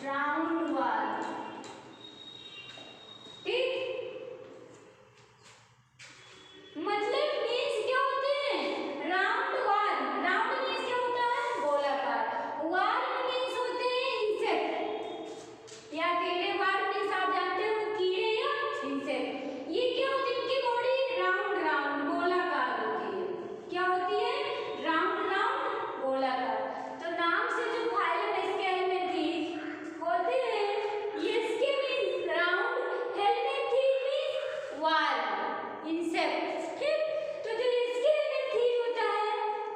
Round वाल, ठीक। मतलब मीन्स क्या होते हैं, राउंड वाल, राउंड मीन्स क्या होता है, गोलाकार, वाल मीन्स होते हैं इंसेक्ट या कीड़े, वाल मीन्स आप जानते हो कीड़े या इंसेक्ट। ये क्या होती है, इनकी बॉडी राउंड राउंड गोलाकार होती है, क्या होती है, राउंड राउंड गोलाकार। तो नाम से जो फाइलम स्केलमेंथीज होते हैं, ये इसके means round, helminthes means worm, insect, ठीक। तो जो स्केलमेंथीज होता है,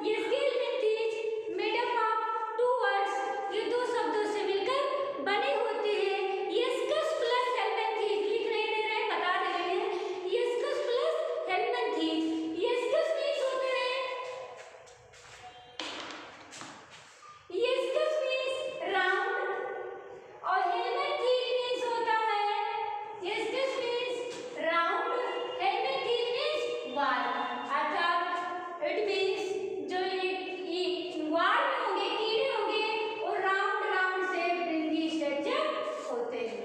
ये aschelminthes made up of two words, ये दो शब्दों से मिलकर बने होते हैं। यस्कस प्लस हेलमेंथीज, लिख नहीं दे रहे हैं, बता दे रहे हैं, यस्कस प्लस हेलमेंथीज। यस्कस मीन्स होते हैं, यस्कस मीन्स राउंड और हेलमेंथीज मीन्स होता है, यस्कस मीन्स राउंड, हेलमेंथीज मीन्स वाल। अर्थात इट मीन्स जो ये वाल में होंगे, कीड़े होंगे, और round round shape Ringi structure होते हैं।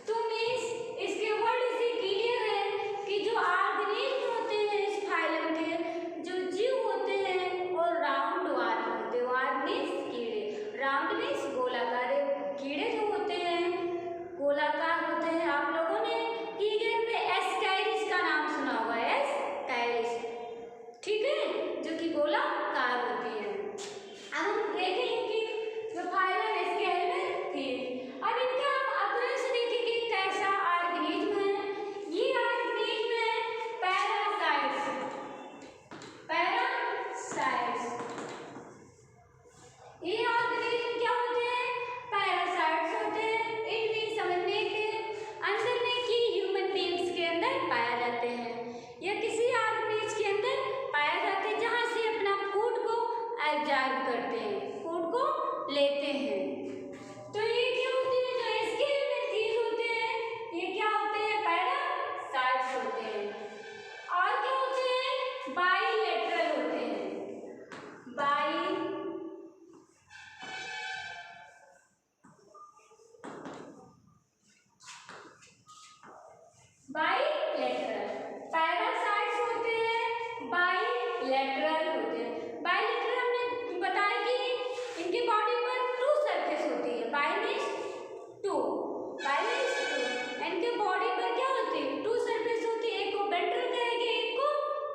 तो मीन्स इसके वर्ड से क्लियर है कि जो ऑर्गेनिज्म होते हैं इस फाइलम के, जो जीव होते हैं और राउंड वाल होते हैं। वाल मीन्स कीड़े, राउंड मीन्स गोलाकार। कीड़े जो होते हैं गोलाकार होते हैं। आप लोगों ने ईगल में एस्कैरिस का नाम सुना होगा, एस्कैरिस, ठीक है, जो कि गोलाकार होती है। अब हम देखेंगे कि जो फाइलम स्केलमेंथीज, अब इनका हम अपरेंस देखेंगे कैसा ऑर्गेनिज्म है। ये ऑर्गेनिज्म है पैरासाइट्स, पैरासाइट्स। ये ऑर्गेनिज्म क्या होते हैं, पैरासाइट्स होते हैं। इन भी समझने के अंदर में कि ह्यूमन बीइंग्स के अंदर पाया जाते हैं या किसी ऑर्गेनिज्म के अंदर पाया जाते हैं, जहाँ से अपना फूड को एब्जॉर्ब करते हैं, फूड को लेते हैं। तो ये क्या होते हैं, जो स्केलमेंथीज होते हैं, ये क्या होते हैं, पैरासाइट्स होते हैं। और क्या होते हैं, बाइलेटरल होते हैं, बाइलेटरल, पैरासाइट्स होते हैं, बाइलेटरल होते हैं। बाइलेटरल हमने बताया कि इनकी बॉडी पर टू सरफेस होती है, bi means two, bi means two. इनके बॉडी पर क्या होती है, टू सरफेस होती है, एक को वेंट्रल कहेंगे, एक को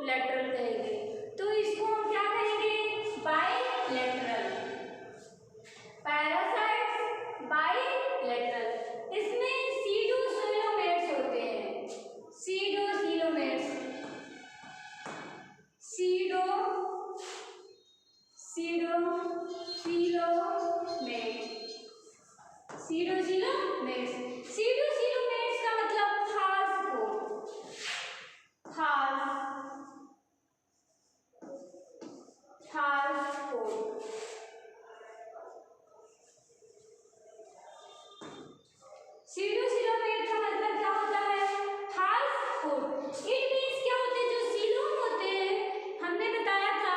लेटरल कहेंगे। तो इसको हम क्या कहेंगे, बाइलेटरल, पैरासाइट्स बाइलेटरल। इसमें सीडोसिलोमेट्स होते हैं, सीडोसिलोमेट्स, सीडोसिलोमेट्स, सीडोसिलोमेट्स का मतलब खास कोट, खास, खास कोट। सीडोसिलोमेट का मतलब क्या होता है, खास कोट। इट मीन्स क्या होते हैं, जो सीलोम होते हैं, हमने बताया था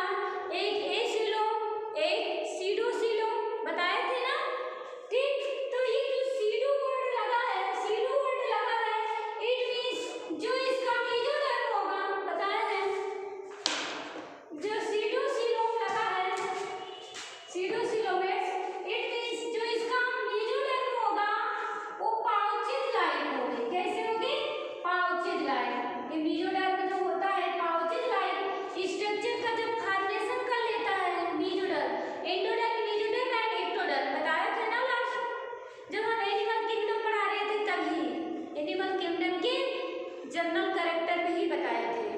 एक एसिलोम, एक सीडोसिलोम बताए थे ना, ठीक। तो ये जो सीडो वर्ड लगा है, सीडो वर्ड लगा है, इट मीन्स जो इसका मेजोडर्म होगा, बताया है, जो सीडोसिलोम लगा है, सीडोसिलोमेट्स, इट मीन्स जो इसका मेजोडर्म होगा वो पाउचेज लाइक होगी। कैसे होगी, पाउचेज लाइक। ये मेजोडर्म जो होता है पाउचेज लाइक स्ट्रक्चर का जब फॉर्मेशन कर लेता है mesoderm, endoderm, mesoderm and ectoderm बताया था ना लास्ट जब हम एनिमल किंगडम पढ़ा रहे थे, तभी एनिमल किंगडम के जनरल कैरेक्टर में ही बताए थे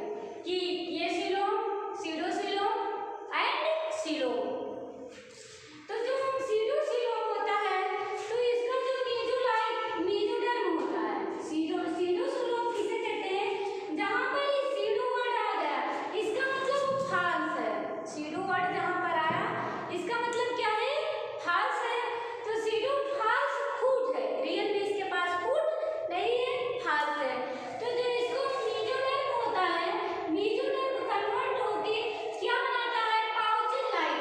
कि ये सीलोम, सीडोसिलोम एंड सीलोम। तो जो सीडोसिलोम होता है, तो इसका जो मेजोडर्म होता है, सीडोसिलोम किसे कहते हैं, जहाँ पर ये सीडो वर्ड आ गया, इसका मतलब फाल्स है। सीडो वर्ड जहाँ पर आया, इसका मतलब क्या है, फाल्स है। तो सीडो फाल्स फूड है, रियल में इसके पास फूड नहीं है, फाल्स है। तो जो इसको मेजोडर्म होता है, मेजोडर्म कन्वर्ट होके क्या बनाता है, pouches like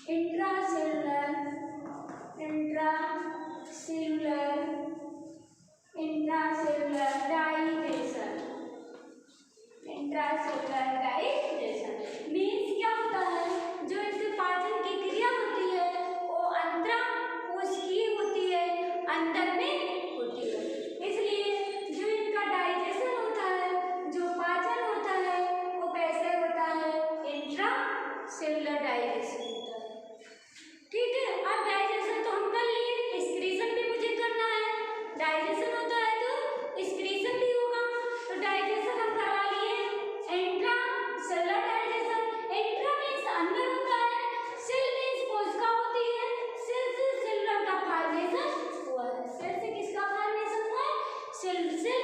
intracellular, intracellular, intracellular digestion, intracellular digestion means क्या होता है, जो इसके पाचन की क्रिया होती है वो अंतरा कोशिकीय होती है, अंदर में होती है। इसलिए जो इनका डाइजेशन होता है, जो पाचन होता है वो कैसे होता है, इंट्रासेलुलर डाइजेशन होता है। ठीक है, अब डाइजेशन तो हम कर लिए, एक्सक्रीशन भी मुझे करना है। डाइजेशन होता है तो एक्सक्रीशन भी होगा, तो डाइजेशन हम करवा लिए। इंट्रासेलुलर डाइजेशन, इंट्रा मीन्स अंदर होता है, सेल मीन्स कोशिका होती है, सेल से सेलुलर का फॉर्मेशन हुआ है। सेल से किसका फॉर्मेशन हुआ है, सेल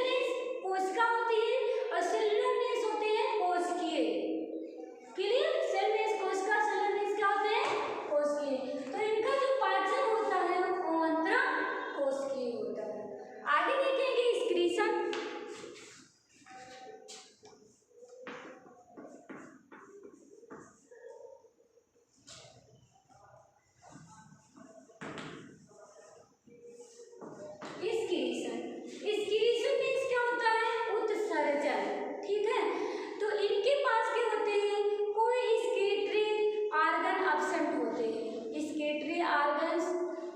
मीन्स कोशिका होती है और सेलुलर मीन्स होते हैं कोशिकीय। क्लियर, सेल मीन्स कोशिका, सेलुलर मीन्स क्या होते हैं, कोशिकीय। तो इनका जो पाचन होता है वो अंतरा कोशिकीय होता है। आगे देखेंगे एक्सक्रीशन। एक्सक्रीशन मीन्स क्या होता है, उत्सर्जन। ठीक है, तो इनके पास क्या होते हैं, कोई एक्सक्रीटरी ऑर्गन एब्सेंट होते हैं। एक्सक्रीटरी ऑर्गन्स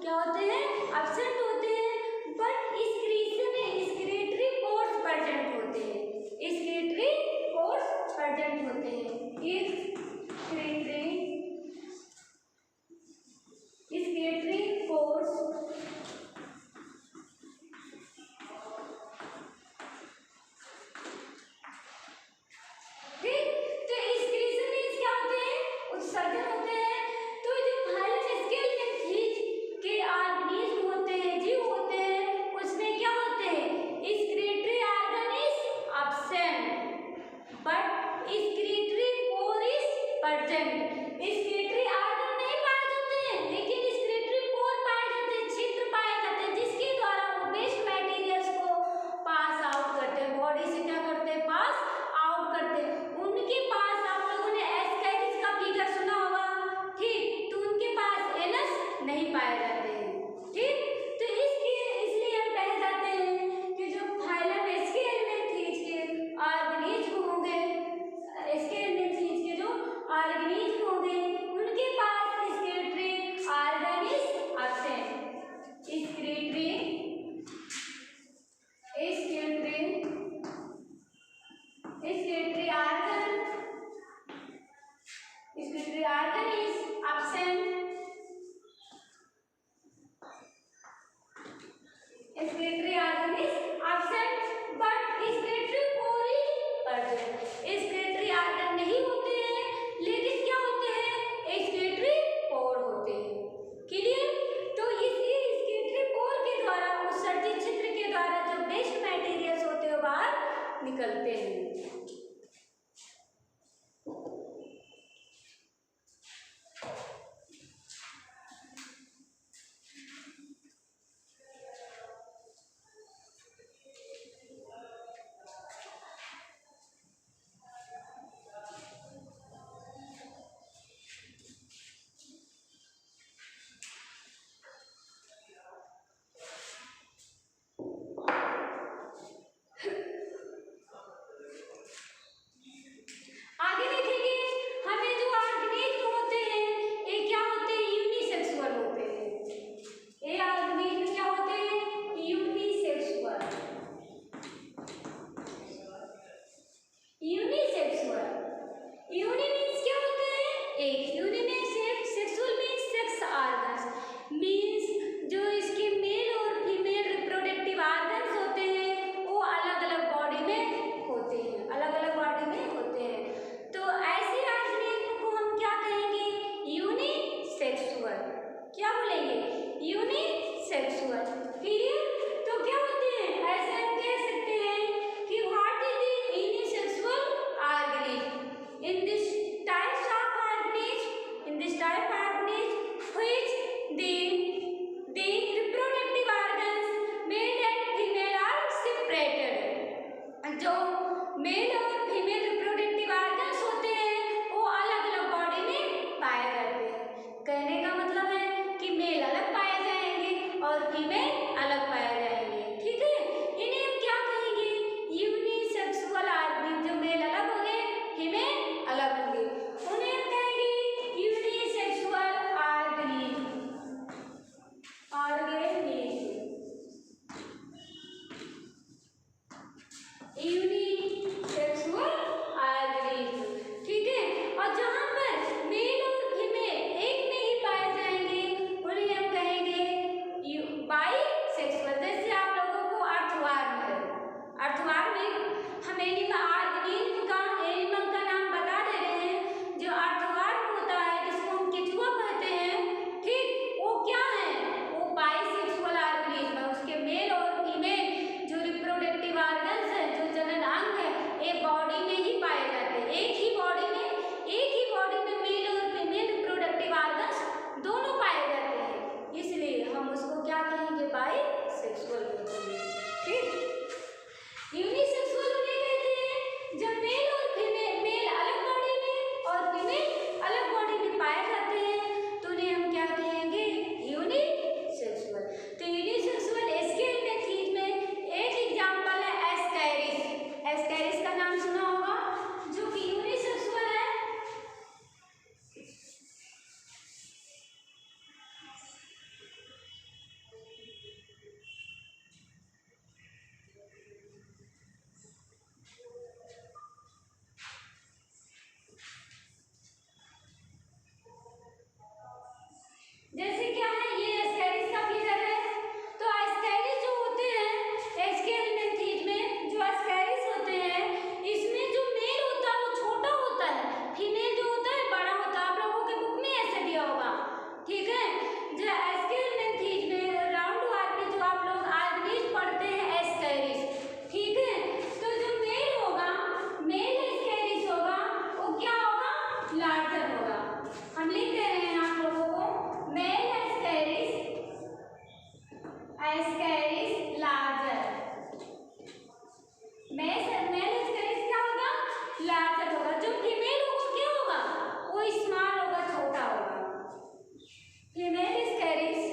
क्या होते हैं, एब्सेंट होते हैं, बट एक्सक्रीशन में एक्सक्रीटरी पोर्स प्रेजेंट होते हैं, एक्सक्रीटरी पोर्स प्रेजेंट होते हैं। एक्सक्रीटरी पोर्स निकलते हैं। आगे देखेंगे, हमें जो ऑर्गेनिज्म होते हैं ये क्या होते हैं, यूनिसेक्सुअल होते हैं। ये ऑर्गेनिज्म क्या होते हैं, यूनिसेक्सुअल। यूनिसेक्सुअल, यूनि मीन्स क्या होते हैं, एक, यूनि मीन्स एक, sexual means sex organs, means जो इसके मेल और फीमेल रिप्रोडक्टिव ऑर्गन्स होते हैं वो अलग अलग बॉडी में होते हैं, अलग अलग बॉडी में होते हैं। तो ऐसे ऑर्गेनिज्म को हम क्या कहेंगे, यूनिसेक्सुअल। क्या बोलेंगे, यूनिसेक्सुअल। क्लियर, तो क्या होते हैं, ऐसे हम कह सकते हैं कि what is the unisexual organism. In this types of organism unisexual होते हैं। ठीक, यूनिसेक्सुअल उन्हें कहते हैं जब मेल और फीमेल, मेल अलग बॉडी में और फीमेल अलग बॉडी में पाए जाते हैं तो उन्हें हम क्या कहेंगे, यूनिसेक्सुअल। तो यूनिसेक्सुअल स्केल में थीज में एक एग्जांपल है एस्कैरिस। एस्कैरिस का नाम सुना होगा, जो कि यूनिसेक्सुअल है। जैसे क्या है, ये एस्कैरिस का फिगर है। तो एस्कैरिस जो होते हैं एस्केल में थीज में, जो एस्कैरिस होते हैं इसमें जो मेल होता है वो छोटा होता है, फीमेल जो होता है बड़ा होता है। आप लोगों के बुक में ऐसे दिया होगा। ठीक है, जो एस्केल में थीज में राउंड वार में जो आप लोग आर्गनीज पढ़ते हैं एस्कैरिस। ठीक है, तो जो मेल होगा, मेल एस्कैरिस होगा, वो क्या होगा, लार्जर होगा। हम लिख दे रहे हैं आप लोगों को, male Ascaris, Ascaris larger. Male Ascaris क्या होगा, लार्जर होगा। जो फीमेल होगा क्या होगा, वो स्मॉल होगा, छोटा होगा। फीमेल एस्कैरिस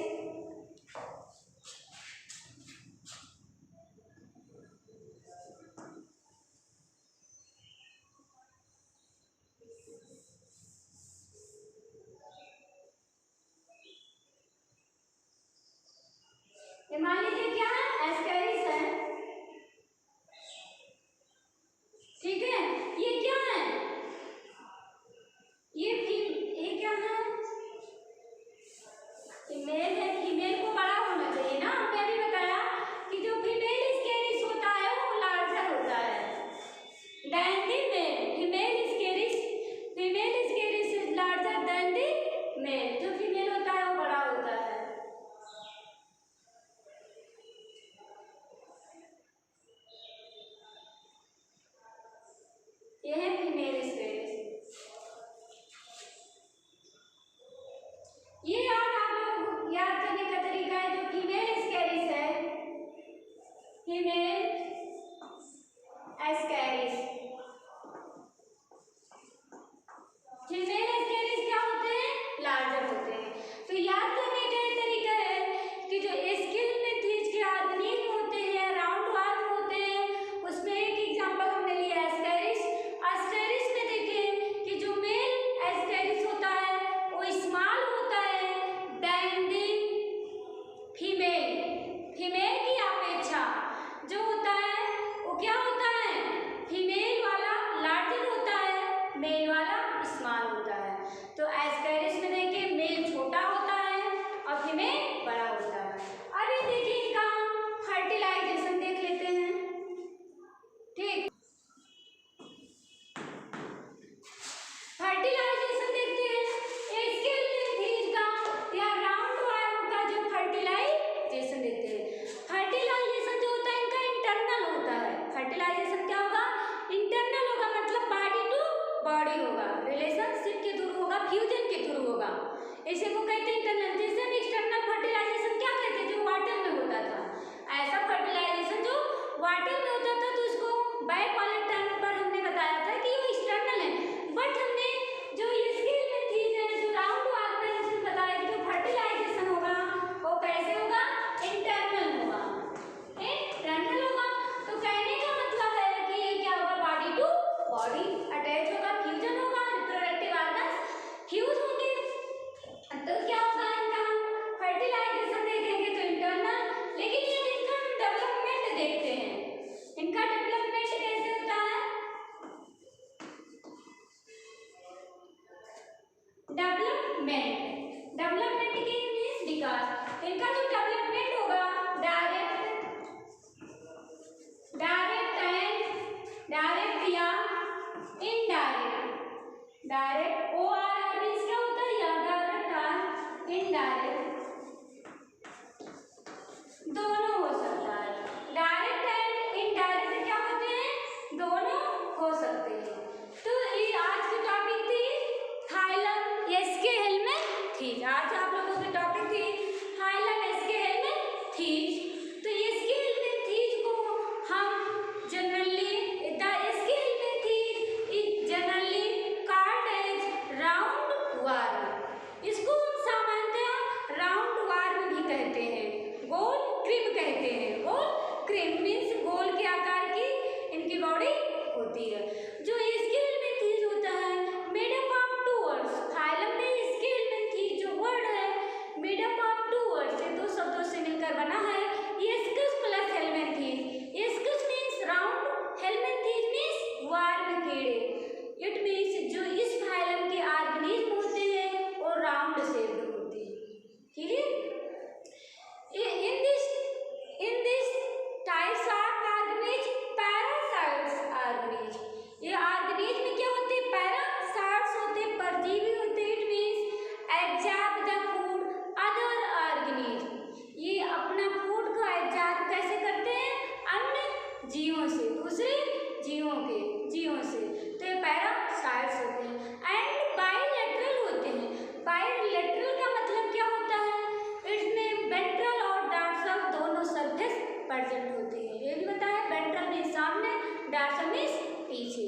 ये मान लीजिए क्या है, एस्कैरिस है। ठीक है, ये क्या है, ये क्या है, फीमेल है। फीमेल को बड़ा होना चाहिए ना, हमने अभी बताया कि जो फीमेल एस्कैरिस होता है वो लार्जर होता है than the male. Female Ascaris is larger than the male. जो फीमेल होता है वो बड़ा होता है। ये है फीमेल एस्कैरिस। ये और आप लोग याद करने का तरीका है, जो फीमेल एस्कैरिस है, फीमेल एस्कैरिस, फीमेल एस्कैरिस क्या होते हैं, लार्जर होते हैं। तो याद करने का ये तरीका है कि जो स्केल में थीज के आर्गनीज होते हैं, राउंड वाल होते हैं, उसमें एक एग्जांपल हमने लिया एस्कैरिस। एस्कैरिस में देखिए कि जो मेल एस्कैरिस होता है वो स्मॉल होता है देन द फीमेल। फीमेल की अपेक्षा जो होता है वो क्या होता है, फीमेल वाला लार्जर होता है, मेल वाला स्मॉल होता है। तो एस्कैरिस में देखिए मेल छोटा होता है और फीमेल बड़ा होता है। अभी देखिए इनका फर्टिलाइजेशन देख लेते हैं। ठीक, फर्टिलाइजेशन देखते हैं। स्केल में थीज का या राउंड वार्म का जो फर्टिलाइजेशन देखते हैं। फर्टिलाइजेशन जो होता है इनका इंटरनल होता है। फर्टिलाइजेशन क्या होगा, इंटरनल होगा, मतलब बॉडी टू बॉडी होगा, रिलेशनशिप के थ्रू होगा, फ्यूजन के थ्रू होगा। इसे को कहते हैं इंटरनल। जैसे हम एक्सटर्नल फर्टिलाइजेशन क्या कहते हैं, जो वाटर में होता था, ऐसा फर्टिलाइजेशन जो वाटर में होता था तो उसको बैक वाले टर्म पर हमने बताया था कि वो एक्सटर्नल है। बट हमने जो स्केल में थीज है, जो राउंड ऑर्गेनाइजेशन बताया कि जो फर्टिलाइजेशन होगा वो कैसे होगा, इंटरनल होगा, इंटरनल होगा। तो कहने का मतलब है कि ये क्या होगा, बॉडी टू बॉडी अटैच होगा, फ्यूजन होगा, रिप्रोडक्टिव ऑर्गन्स फ्यूज होंगे। तो क्या होगा, इनका हम फर्टिलाइजेशन देखेंगे तो इंटरनल। लेकिन ये इनका हम डेवलपमेंट देखते हैं, इनका डेवलपमेंट कैसे होता है, डेवलपमेंट की मीन्स विकास। इनका जो डेवलपमेंट होगा डायरेक्ट या इनडायरेक्ट। डायरेक्ट OR मीन्स क्या होता है, या डायरेक्ट और इनडायरेक्ट दोनों हो सकता है। डायरेक्ट एंड इनडायरेक्ट क्या होते हैं, दोनों हो सकते हैं। तो ये आज की टॉपिक थी हाइलम स्केल में थीज। आज आप लोगों की टॉपिक थी हाइलम स्केल में थीज। तो कहते हैं, गोल क्रिम कहते हैं। गोल क्रिम मीन्स गोल के आकार की इनकी बॉडी होती है। जो स्केलमेंथीज होता है made up of two words, phylum में स्केलमेंथीज जो वर्ड है made up of two words से दो शब्दों से मिलकर बना है। Ascus plus helminthes. Ascus means round, helminthes means worm कीड़े। इट मीन्स जो इस फाइलम के ऑर्गेनिज्म होते हैं वो राउंड शेप्ड होते हैं। Clear? in this types of organism parasites organism, ये ऑर्गेनिज्म में क्या होते हैं? पैरासाइट्स होते हैं, परजीवी होते हैं। It means absorb the food other organism, ये अपना फूड को एब्जॉर्ब कैसे करते हैं? अन्य जीवों से, दूसरे जीवों से, तो ये पैरासाइट्स होते हैं। एंड बाइलेटरल होते हैं। बाइलेटरल का मतलब क्या होता है? इसमें वेंट्रल और डॉर्सल दोनों सरफेस प्रेजेंट होते हैं। ये भी बताया, वेंट्रल मीन्स सामने, डॉर्सल मीन्स पीछे।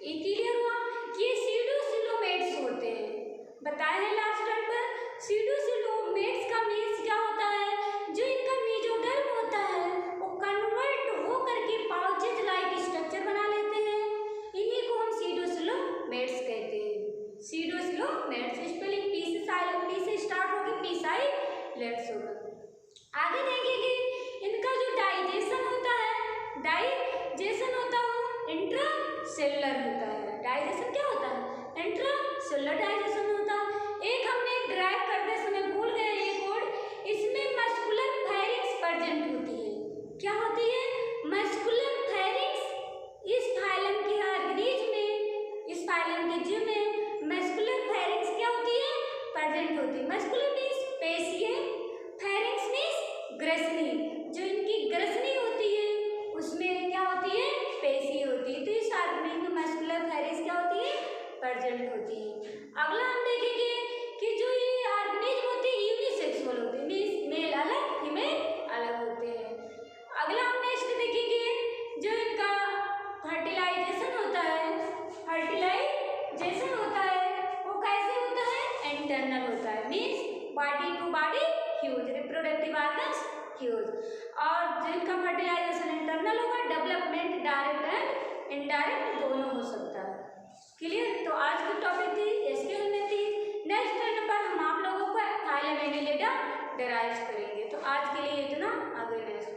ये क्लियर हुआ? ये सीडोसिलोमेट्स होते हैं, बताया है लास्ट टाइम पर। सीडोसिलोमेट्स का मीन्स क्या होता है? जो इनका मेसोडर्म होता है वो कन्वर्ट हो करके पाउचेज लाइक स्ट्रक्चर बना लेते हैं। इन्हीं को हम सीडोसिलोमेट्स कहते हैं। सीडोसिलोमेट्स स्पेलिंग पी से साइलेंट, पी से स्टार्ट होगी, पी साइलेंट्स होगा। आगे देखेंगे इनका जो डाइजेशन होता है, डाइजेशन होता है इंट्रासेलुलर होता है। डाइजेशन क्या होता है? इंट्रासेलुलर डाइजेशन होता है। एक हमने ड्राइव करते समय भूल गए एक वर्ड, इसमें मस्कुलर फेरिंग्स प्रेजेंट होती है। क्या होती है? Muscular pharynx. इस फाइलम के ऑर्गेनिज्म में, इस फाइलम के जीव में मस्कुलर फेरिंग्स क्या होती है? प्रेजेंट होती है। मस्कुलर मीन्स पेशीय, फेरिंग्स मीन्स ग्रसनी। जो इनकी ग्रसनी होती है उसमें क्या होती है? पेशी होती है। तो इस ऑर्गेनिज्म में मस्कुलर फेरिंग्स क्या होती है? प्रेजेंट होती है। अगला हम देखेंगे कि जो ये ऑर्गेनिज्म होते हैं यूनिसेक्सुअल होते हैं, मीन्स मेल अलग फीमेल अलग होते हैं। अगला हम नेक्स्ट देखेंगे जो इनका फर्टिलाइजेशन होता है। फर्टिलाइजेशन होता है वो कैसे होता है? इंटरनल होता है, means body to body huge, reproductive organs huge. और जिनका फर्टिलाइजेशन इंटरनल होगा, डेवलपमेंट डायरेक्ट एंड इनडायरेक्ट दोनों हो सकता है। क्लियर? तो आज की टॉपिक थी एस्केलमेंथीज। नेक्स्ट टाइम पर हम आप लोगों को फाइलम एनिलिडा डेराइव करेंगे। तो आज के लिए इतना, आगे नेक्स्ट